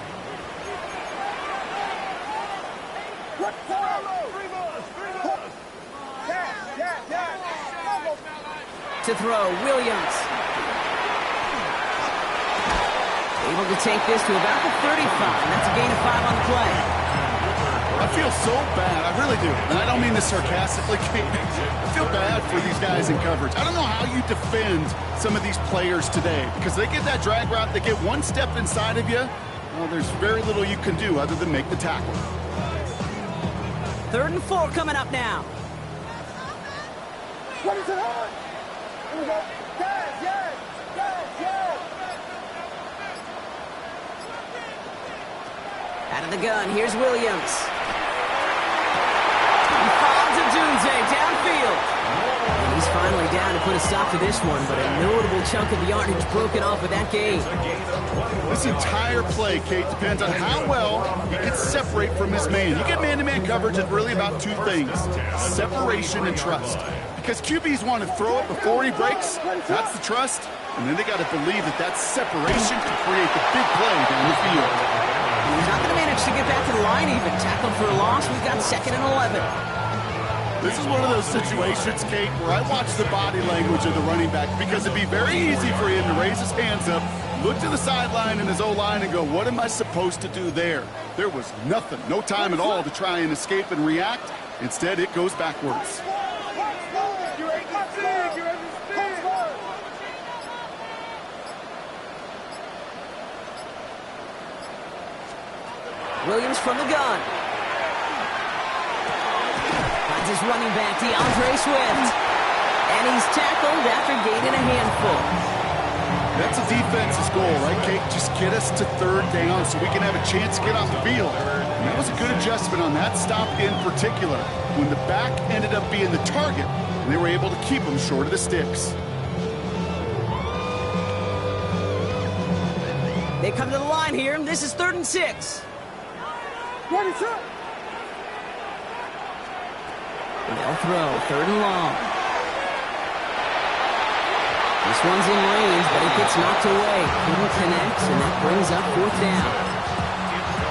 To throw, Williams. Able to take this to about the 35. That's a gain of 5 on the play. I feel so bad. I really do. And I don't mean this sarcastically, Kate. I feel bad for these guys in coverage. I don't know how you defend some of these players today because they get that drag route, they get one step inside of you. Well, there's very little you can do other than make the tackle. 3rd and 4 coming up now. What is it on? Here we go. Yes. Out of the gun, here's Williams. He falls to Dunze downfield. And he's finally down to put a stop to this one, but a notable chunk of yardage broken off with that gain. This entire play, Kate, depends on how well he can separate from his man. You get man-to-man coverage, it's really about 2 things, separation and trust. Because QBs want to throw it before he breaks, that's the trust, and then they got to believe that that separation can create the big play down the field. He's not going to manage to get back to the line even. Tackled for a loss. We've got 2nd and 11. This is one of those situations, Kate, where I watch the body language of the running back because it'd be very easy for him to raise his hands up, look to the sideline in his O-line and go, what am I supposed to do there? There was nothing, no time at all to try and escape and react. Instead, it goes backwards. Williams from the gun. Finds his running back, DeAndre Swift. And he's tackled after gaining a handful. That's a defense's goal, right, Kate? Just get us to 3rd down so we can have a chance to get off the field. And that was a good adjustment on that stop in particular, when the back ended up being the target, and they were able to keep him short of the sticks. They come to the line here, and this is 3rd and 6. What is up? They'll throw, 3rd and long. This one's in range, but it gets knocked away. Couldn't connect, and that brings up 4th down.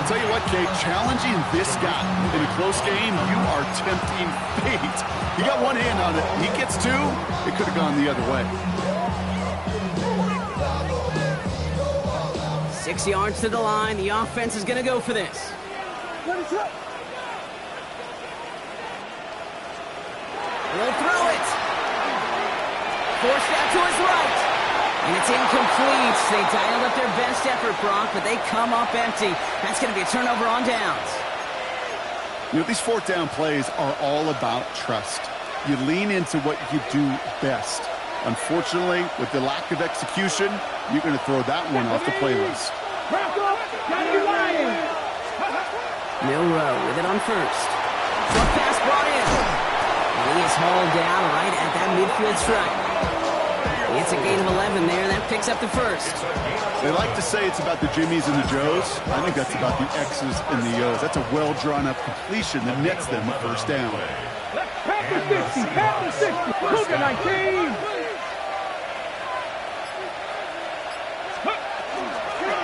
tell you what, Kate, challenging this guy in a close game, you are tempting fate. He got one hand on it. He gets two. It could have gone the other way. 6 yards to the line. The offense is going to go for this. He'll throw it. Forced out to his right. And it's incomplete. They dialed up their best effort, Brock, but they come up empty. That's going to be a turnover on downs. You know, these fourth down plays are all about trust. You lean into what you do best. Unfortunately, with the lack of execution, you're going to throw that one off the playlist. Milrow with it on first. Short pass brought in. And he is hauled down right at that midfield stripe. It's a gain of 11 there. That picks up the first. They like to say it's about the Jimmies and the Joes. I think that's about the X's and the O's. That's a well-drawn-up completion that nets them a first down. Pack the 60, pack the 60. Cougar 19.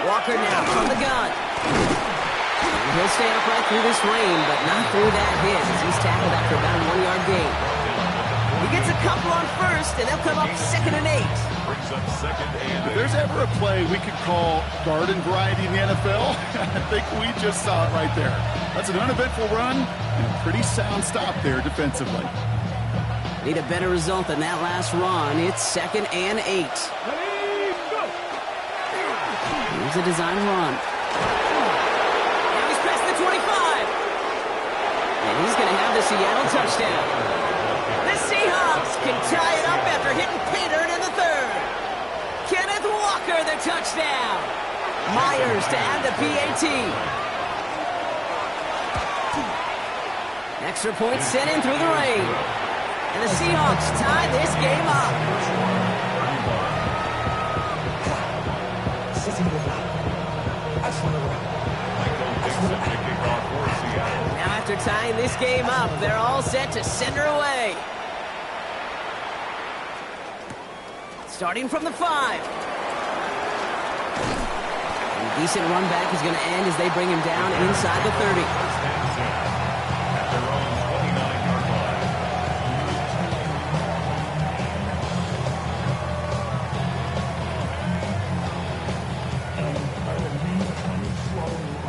Walker now from the gun. And he'll stay upright through this rain, but not through that hit as he's tackled after about a 1-yard gain. He gets a couple on first, and they'll come up 2nd and 8. If there's ever a play we could call garden variety in the NFL, I think we just saw it right there. That's an uneventful run and a pretty sound stop there defensively. Need a better result than that last run. It's 2nd and 8. Here's a design run. Now he's past the 25. And he's going to have the Seattle touchdown. The Seahawks can tie it up after hitting Peter in the 3rd. Kenneth Walker, the touchdown. Myers to add the PAT. Extra point sent in through the rain. And the Seahawks tie this game up. Now after tying this game up, they're all set to send her away. Starting from the 5. A decent run back is going to end as they bring him down inside the 30.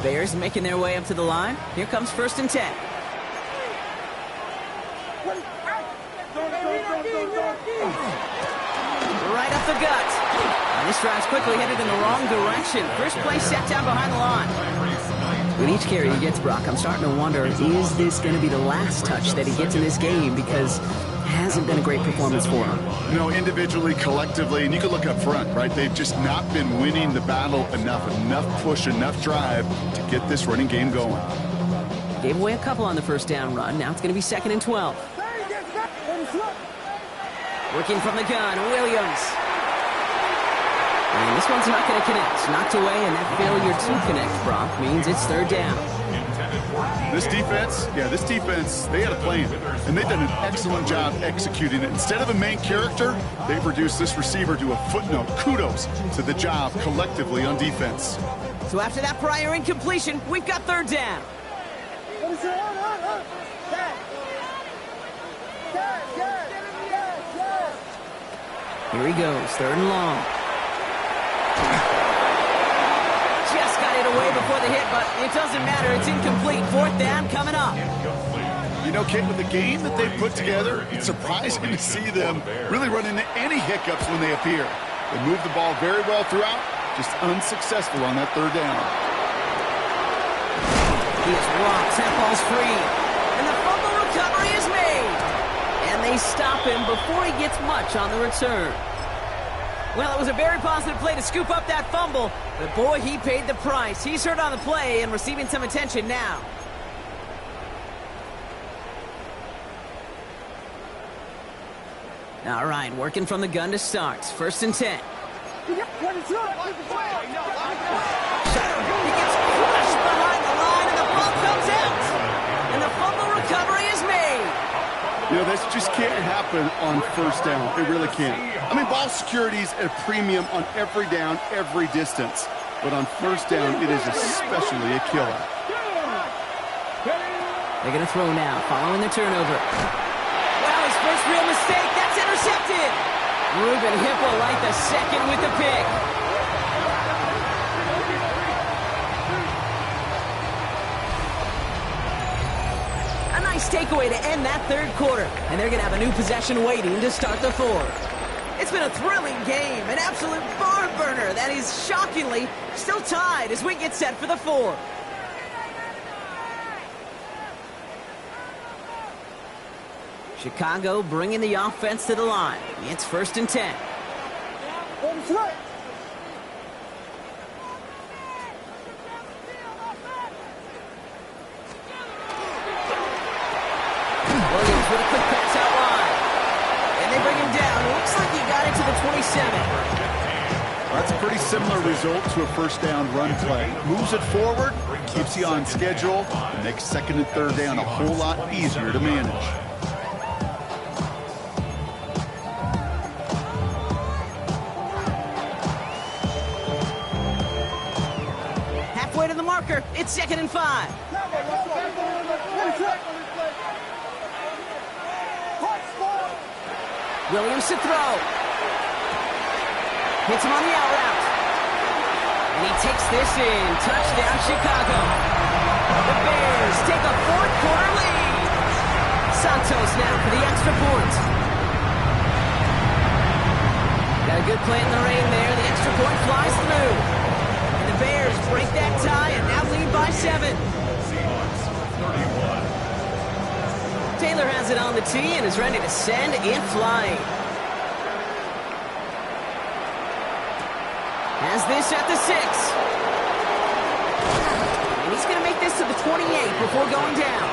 Bears making their way up to the line. Here comes 1st and 10. Right up the gut. And this drive's quickly headed in the wrong direction. First play set down behind the line. With each carry he gets, Brock, I'm starting to wonder, is this going to be the last touch that he gets in this game? Because it hasn't been a great performance for him. You know, individually, collectively, and you can look up front, right? They've just not been winning the battle enough push, enough drive to get this running game going. Gave away a couple on the first down run. Now it's going to be 2nd and 12. Working from the gun, Williams. And this one's not going to connect. Knocked away, and that failure to connect, Brock, means it's 3rd down. This defense, they had a plan, and they've done an excellent job executing it. Instead of a main character, they've reduced this receiver to a footnote. Kudos to the job collectively on defense. So after that prior incompletion, we've got 3rd down. Here he goes, 3rd and long. Just got it away before the hit, but it doesn't matter. It's incomplete. 4th down coming up. You know, Kate, with the game that they've put together, it's surprising to see them really run into any hiccups when they appear. They move the ball very well throughout, just unsuccessful on that 3rd down. He is rocked. That ball's free. And the fumble recovery is made. And they stop him before he gets much on the return. Well, it was a very positive play to scoop up that fumble, but boy, he paid the price. He's hurt on the play and receiving some attention now. All right, working from the gun to start. 1st and 10. He gets crushed behind the line, and the ball comes out. And the fumble recovery is made. You know, this just can't happen on 1st down. It really can't. I mean, ball security's at a premium on every down, every distance. But on first down, it is especially a killer. They're going to throw now, following the turnover. Well, his first real mistake. That's intercepted. Ruben Hippolyte the second with the pick. A nice takeaway to end that third quarter. And they're going to have a new possession waiting to start the fourth. It's been a thrilling game, an absolute barn burner that is shockingly still tied as we get set for the fourth. Chicago bringing the offense to the line. It's 1st and 10. Williams with a quick pass out wide. And they bring him down. Looks like he got it to the 27. That's a pretty similar result to a first down run play. Moves it forward, keeps you on schedule, and makes second and third down a whole lot easier to manage. Halfway to the marker. It's 2nd and 5. Williams to throw. Hits him on the out route. And he takes this in. Touchdown, Chicago. The Bears take a fourth quarter lead. Santos now for the extra point. Got a good play in the rain there. The extra point flies through. And the Bears break that tie and now lead by 7. Seahawks 31. Taylor has it on the tee and is ready to send it flying. Has this at the 6. And he's going to make this to the 28 before going down.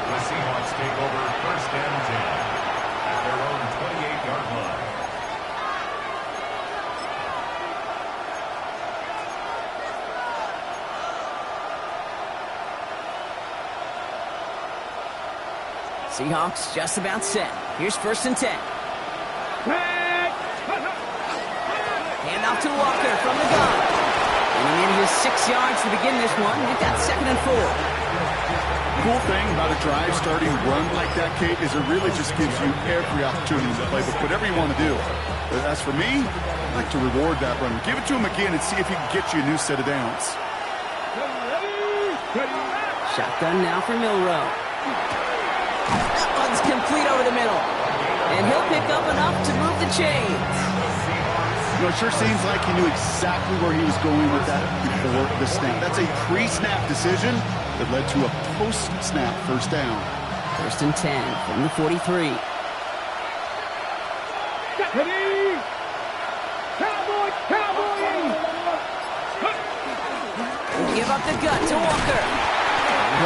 The Seahawks take over 1st and 10 at their own 28-yard line. Seahawks just about set. Here's 1st and 10. Hand off to Walker from the gun. And he needed just 6 yards to begin this one. Make that 2nd and 4. Cool thing about a drive starting run like that, Kate, is it really just gives you every opportunity to play with whatever you want to do. But as for me, I like to reward that run. Give it to him again and see if he can get you a new set of downs. Shotgun now for Milrow. That one's complete over the middle. And he'll pick up enough to move the chains. You know, it sure seems like he knew exactly where he was going with that before the snap. That's a pre-snap decision that led to a post-snap first down. 1st and 10 from the 43. Give up the gut to Walker.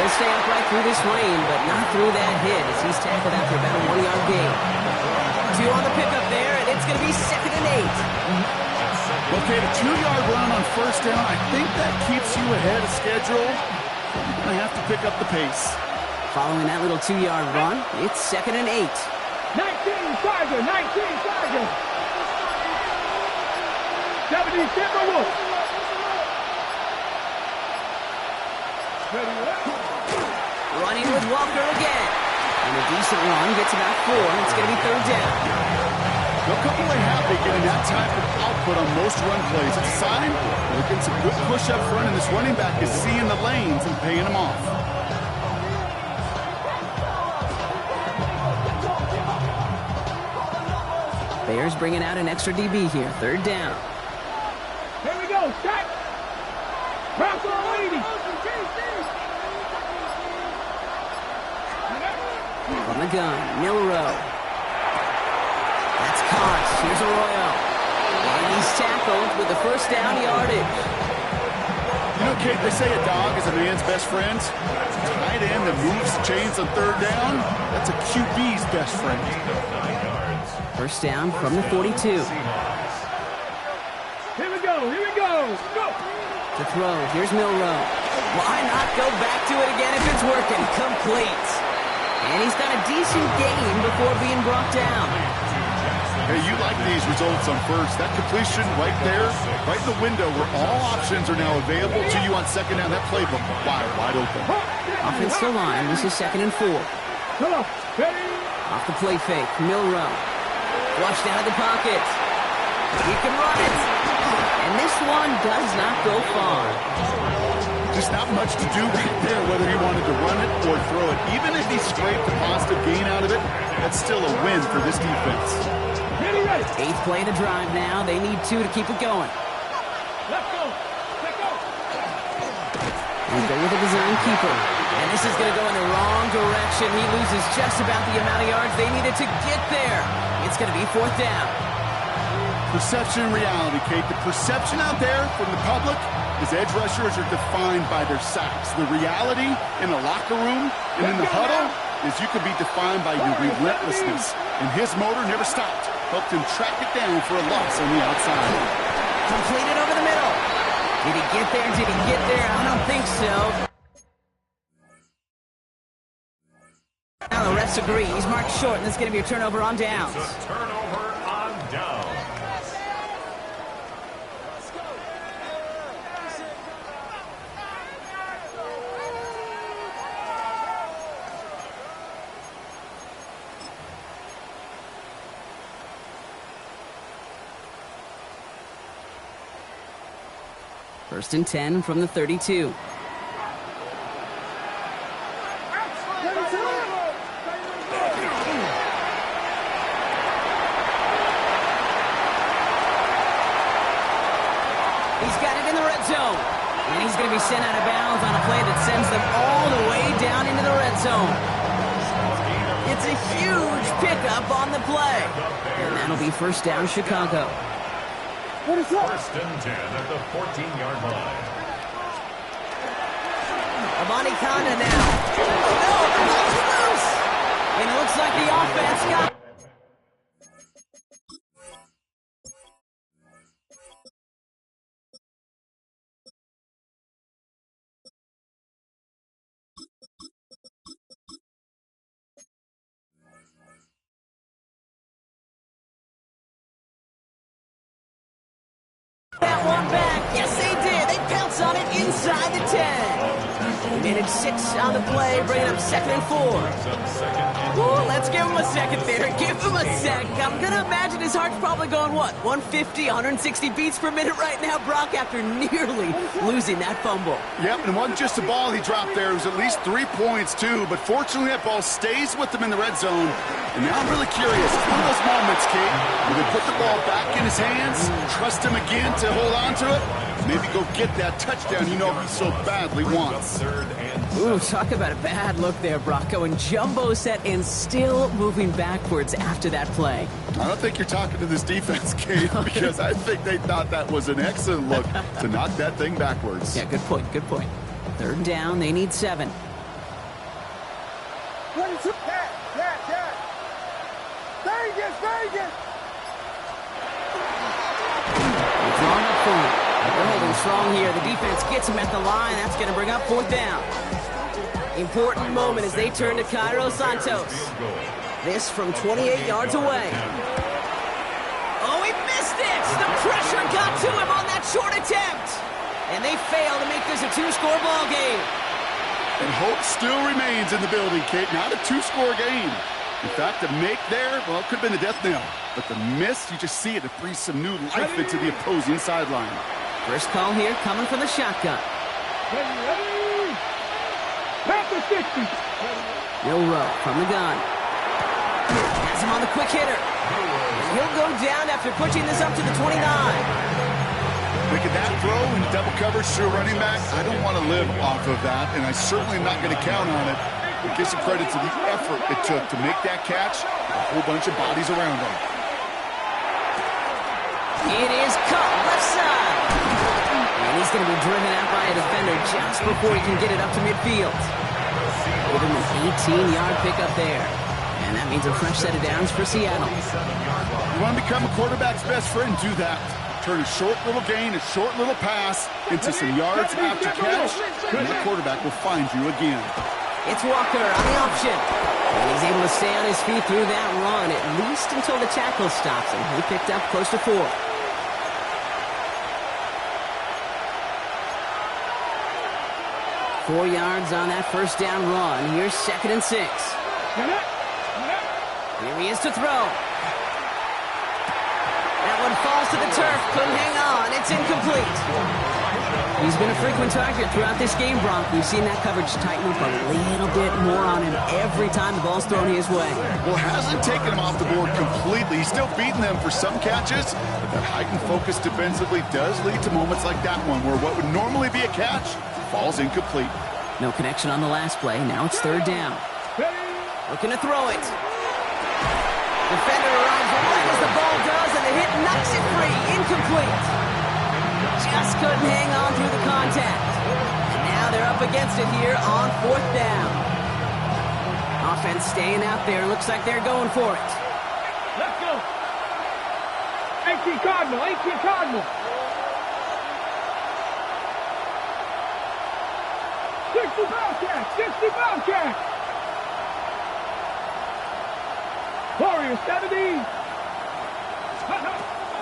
He'll stay upright through this rain, but not through that hit as he's tackled after about a 1-yard gain. 2 on the pickup there, and it's going to be 2nd and 8. Okay, the 2-yard run on first down, I think that keeps you ahead of schedule. You're going to have to pick up the pace. Following that little 2-yard run, it's 2nd and 8. 19 Tiger, 19 Tiger. 70 Timberwolves. Running with Walker again. And a decent run gets about 4, and it's going to be 3rd down. They'll come away happy getting that type of output on most run plays. It's a sign they're getting some good push up front, and this running back is seeing the lanes and paying them off. Bears bringing out an extra DB here. 3rd down. Here we go, set. Bronco 80. From the gun, Milrow. That's caught. Here's Arroyo. And he's tackled with the first down yardage. You know, Kate, they say a dog is a man's best friend. Tight end that moves chains on 3rd down, that's a QB's best friend. 1st down from the 42. Here we go, here we go. Go. To throw, here's Milrow. Why not go back to it again if it's working? Complete. And he's got a decent gain before being brought down. Hey, you like these results on first. That completion right there, right in the window where all options are now available to you on second down. That playbook wide open. Offensive line. This is 2nd and 4. Off the play fake. Milrow. Flushed out of the pocket. He can run it. And this one does not go far. Just not much to do right there, whether he wanted to run it or throw it. Even if he scraped a positive gain out of it, that's still a win for this defense. 8th play of the drive now. They need 2 to keep it going. Let's go. Let's go. And go with a design keeper. And this is going to go in the wrong direction. He loses just about the amount of yards they needed to get there. It's going to be 4th down. Perception and reality, Kate. The perception out there from the public is edge rushers are defined by their sacks. The reality in the locker room and in the huddle is you can be defined by your relentlessness. And his motor never stopped. Helped him track it down for a loss on the outside. Completed over the middle. Did he get there? Did he get there? I don't think so. Now the refs agree. He's marked short, and this is going to be a turnover on downs. It's a turnover on downs. First and 10 from the 32. He's got it in the red zone. And he's going to be sent out of bounds on a play that sends them all the way down into the red zone. It's a huge pickup on the play. And that'll be 1st down, Chicago. First and 10 at the 14-yard line. Amani Kanda now. No, he's loose. And it looks like the offense got... that one back. Yes, they did. They pounce on it inside the 10. Minute 6 on the play, bringing up 2nd and 4. Ooh, let's give him a second there. Give him a sec. I'm going to imagine his heart's probably going, what, 150, 160 beats per minute right now, Brock, after nearly losing that fumble. Yep, and it wasn't just a ball he dropped there. It was at least 3 points, too. But fortunately, that ball stays with him in the red zone. And now I'm really curious. It's one of those moments, Kate, where they put the ball back in his hands, trust him again to hold on to it, maybe go get that touchdown he so badly wants. Ooh, talk about a bad look there, Brock. Going jumbo set and still moving backwards after that play. I don't think you're talking to this defense, Kate, because I think they thought that was an excellent look to knock that thing backwards. Yeah, good point, good point. 3rd down, they need 7. Vegas! Drawn up front. They're holding strong here. The defense gets him at the line. That's going to bring up 4th down. Important moment as they turn to Cairo Santos. This from 28 yards away. Oh, he missed it! The pressure got to him on that short attempt. And they fail to make this a 2-score ball game. And hope still remains in the building, Kate. Not a 2-score game. In fact, the make there, well, it could have been a death knell. But the miss, you just see it breathes some new life into the opposing sideline. First call here coming from the shotgun. Ready. Back to 60. Milrow from the gun. Has him on the quick hitter. And he'll go down after pushing this up to the 29. Making that throw in double coverage to a running back, I don't want to live off of that, and I certainly am not going to count on it. But give some credit to the effort it took to make that catch with a whole bunch of bodies around him. It is cut left side. And he's going to be driven out by a defender just before he can get it up to midfield. Give him an 18-yard pickup there. And that means a fresh set of downs for Seattle. You want to become a quarterback's best friend? Do that. Turn a short little gain, a short little pass into some yards after catch, and that quarterback will find you again. It's Walker on the option. And he's able to stay on his feet through that run, at least until the tackle stops him. He picked up close to 4. 4 yards on that first down run. Here's 2nd and 6. Here he is to throw. That one falls to the turf. Couldn't hang on. It's incomplete. He's been a frequent target throughout this game, Bronk. We've seen that coverage tighten up a little bit more on him every time the ball's thrown his way. Well, hasn't taken him off the board completely. He's still beating them for some catches, but that heightened focus defensively does lead to moments like that one where what would normally be a catch falls incomplete. No connection on the last play. Now it's 3rd down. Looking to throw it. Defender arrives right as the ball does, and the hit knocks it free. Incomplete. Just couldn't hang on through the contact. And now they're up against it here on 4th down. Offense staying out there. Looks like they're going for it. Let's go. 18 Cardinal, 18 Cardinal. 60 Bobcat, 60 Bobcat. Warriors 70.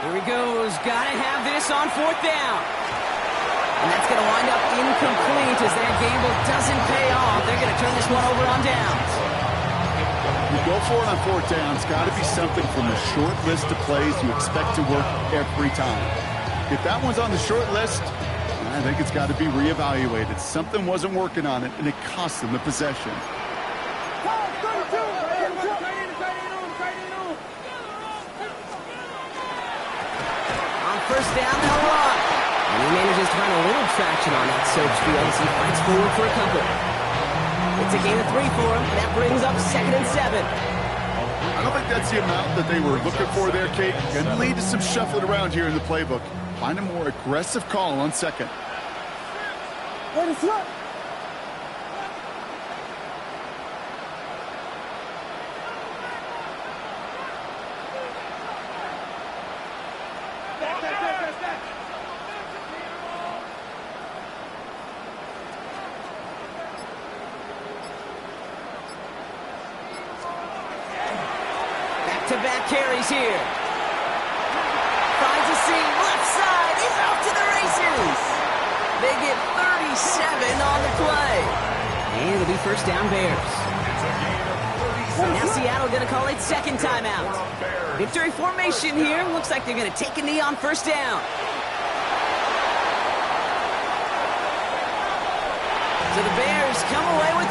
Here he goes. Gotta have this on 4th down. And that's going to wind up incomplete as that gamble doesn't pay off. They're going to turn this one over on downs. You go for it on 4th down. It's got to be something from a short list of plays you expect to work every time. If that one's on the short list, I think it's got to be reevaluated. Something wasn't working on it, and it cost them the possession. On 1st down, they'll run. And he manages to find a little traction on that search field as he fights forward for a couple. It's a gain of 3 for him. That brings up 2nd and 7. I don't think that's the amount that they were looking for there, Kate. Going to lead to some shuffling around here in the playbook. Find a more aggressive call on 2nd. Back-to-back carries here. Finds a seam, left side. He's off to the races. They get 37 on the play. And it'll be 1st down Bears. Now Seattle going to call it 2nd timeout. Victory formation here. Looks like they're going to take a knee on 1st down. So the Bears come away with